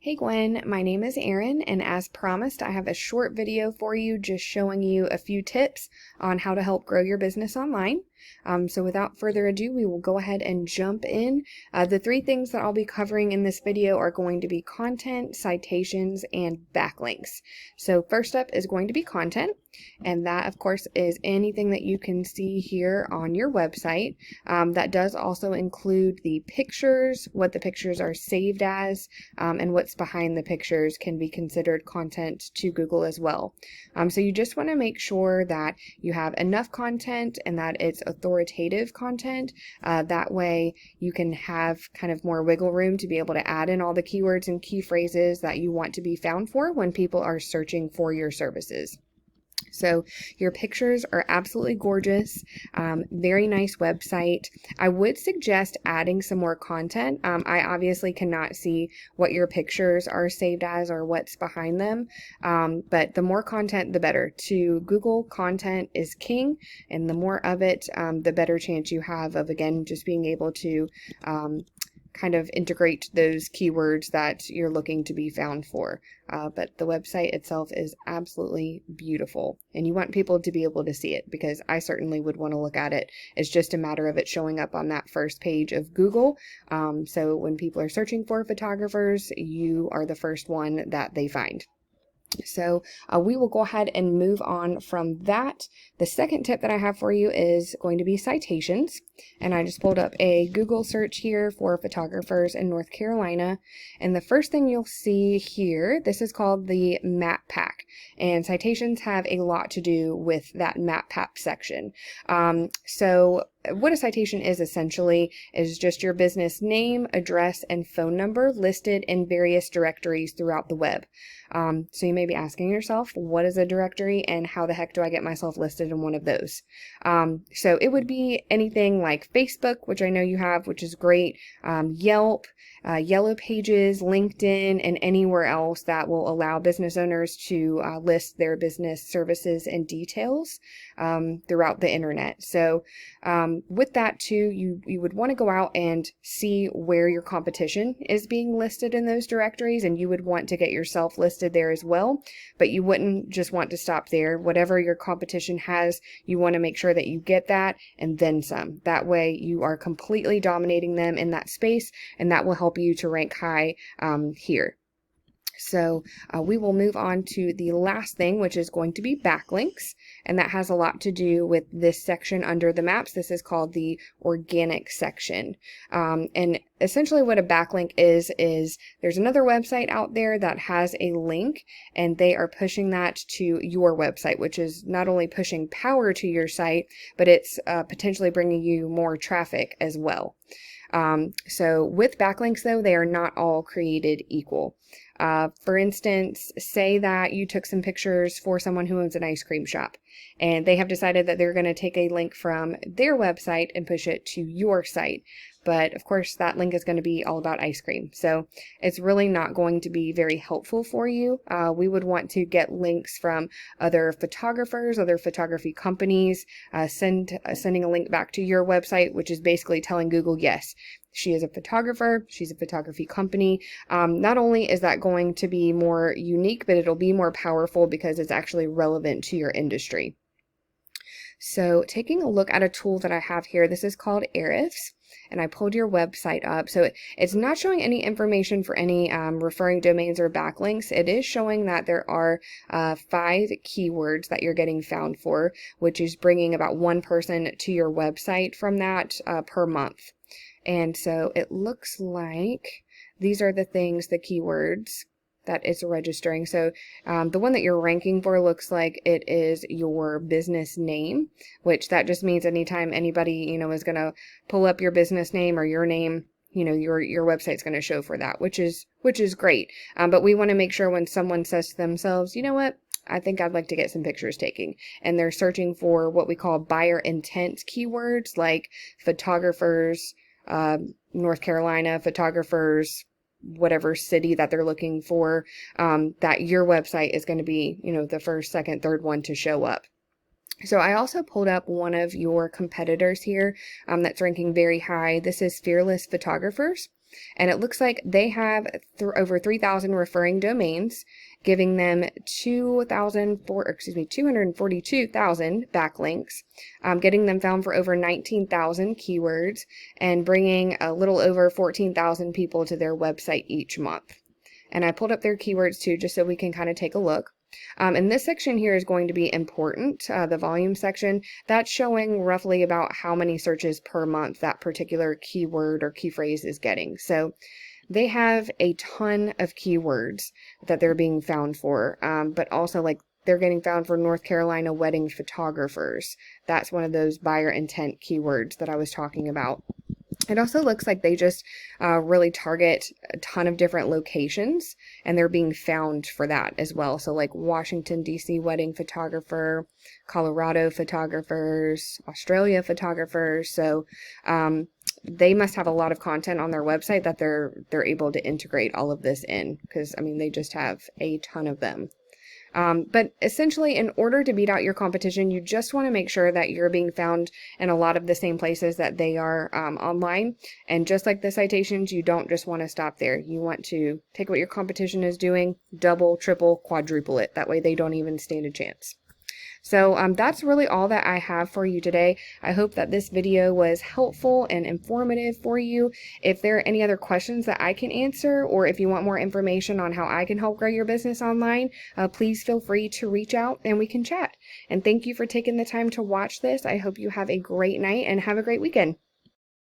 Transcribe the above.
Hey Gwen, my name is Erin, and as promised, I have a short video for you just showing you a few tips on how to help grow your business online. So without further ado, we will go ahead and jump in. The three things that I'll be covering in this video are going to be content, citations, and backlinks. So first up is going to be content, and that of course is anything that you can see here on your website. That does also include the pictures, what the pictures are saved as, and what's behind the pictures can be considered content to Google as well. So you just want to make sure that you have enough content and that it's authoritative content. That way you can have kind of more wiggle room to be able to add in all the keywords and key phrases that you want to be found for when people are searching for your services. So your pictures are absolutely gorgeous, very nice website. I would suggest adding some more content. I obviously cannot see what your pictures are saved as or what's behind them, but the more content, the better. To Google, content is king, and the more of it, the better chance you have of, again, just being able to kind of integrate those keywords that you're looking to be found for. But the website itself is absolutely beautiful, and you want people to be able to see it, because I certainly would want to look at it. It's just a matter of it showing up on that first page of Google. So when people are searching for photographers, you are the first one that they find. So we will go ahead and move on from that. The second tip that I have for you is going to be citations. And I just pulled up a Google search here for photographers in North Carolina. And the first thing you'll see here, this is called the map pack. And citations have a lot to do with that map pack section. So what a citation is essentially is just your business name, address, and phone number listed in various directories throughout the web. So you may be asking yourself, what is a directory and how the heck do I get myself listed in one of those? So it would be anything like Facebook, which I know you have, which is great, Yelp, Yellow Pages, LinkedIn, and anywhere else that will allow business owners to list their business services and details throughout the internet. So with that too, you would want to go out and see where your competition is being listed in those directories, and you would want to get yourself listed there as well, but you wouldn't just want to stop there. Whatever your competition has, you want to make sure that you get that and then some. That way you are completely dominating them in that space, and that will help you to rank high here. So we will move on to the last thing, which is going to be backlinks, and that has a lot to do with this section under the maps. This is called the organic section, and essentially what a backlink is there's another website out there that has a link, and they are pushing that to your website, which is not only pushing power to your site, but it's potentially bringing you more traffic as well. So with backlinks though, they are not all created equal. For instance, say that you took some pictures for someone who owns an ice cream shop, and they have decided that they're going to take a link from their website and push it to your site. But of course, that link is going to be all about ice cream. So it's really not going to be very helpful for you. We would want to get links from other photographers, other photography companies, sending a link back to your website, which is basically telling Google, yes, she is a photographer, she's a photography company. Not only is that going to be more unique, but it'll be more powerful because it's actually relevant to your industry. So taking a look at a tool that I have here, this is called Ahrefs, and I pulled your website up. So it's not showing any information for any referring domains or backlinks. It is showing that there are 5 keywords that you're getting found for, which is bringing about 1 person to your website from that per month. And so it looks like these are the things, the keywords that it's registering. So the one that you're ranking for looks like it is your business name, which that just means anytime anybody, is going to pull up your business name or your name, your website's going to show for that, which is great. But we want to make sure when someone says to themselves, you know what, I think I'd like to get some pictures taken, and they're searching for what we call buyer intent keywords like photographers, North Carolina, photographers, whatever city that they're looking for, that your website is going to be, the first, second, third one to show up. So I also pulled up one of your competitors here that's ranking very high. This is Fearless Photographers. And it looks like they have over 3,000 referring domains, giving them 242,000 backlinks, getting them found for over 19,000 keywords, and bringing a little over 14,000 people to their website each month. And I pulled up their keywords too, just so we can kind of take a look. And this section here is going to be important, the volume section. That's showing roughly about how many searches per month that particular keyword or key phrase is getting. So they have a ton of keywords that they're being found for, but also like they're getting found for North Carolina wedding photographers. That's one of those buyer intent keywords that I was talking about. It also looks like they just really target a ton of different locations, and they're being found for that as well. So like Washington, D.C. wedding photographer, Colorado photographers, Australia photographers. So they must have a lot of content on their website that they're able to integrate all of this in, because I mean they just have a ton of them. But essentially, in order to beat out your competition, you just want to make sure that you're being found in a lot of the same places that they are online. And just like the citations, you don't just want to stop there. You want to take what your competition is doing, double, triple, quadruple it. That way they don't even stand a chance. So that's really all that I have for you today. I hope that this video was helpful and informative for you. If there are any other questions that I can answer, or if you want more information on how I can help grow your business online, please feel free to reach out and we can chat. And thank you for taking the time to watch this. I hope you have a great night and have a great weekend.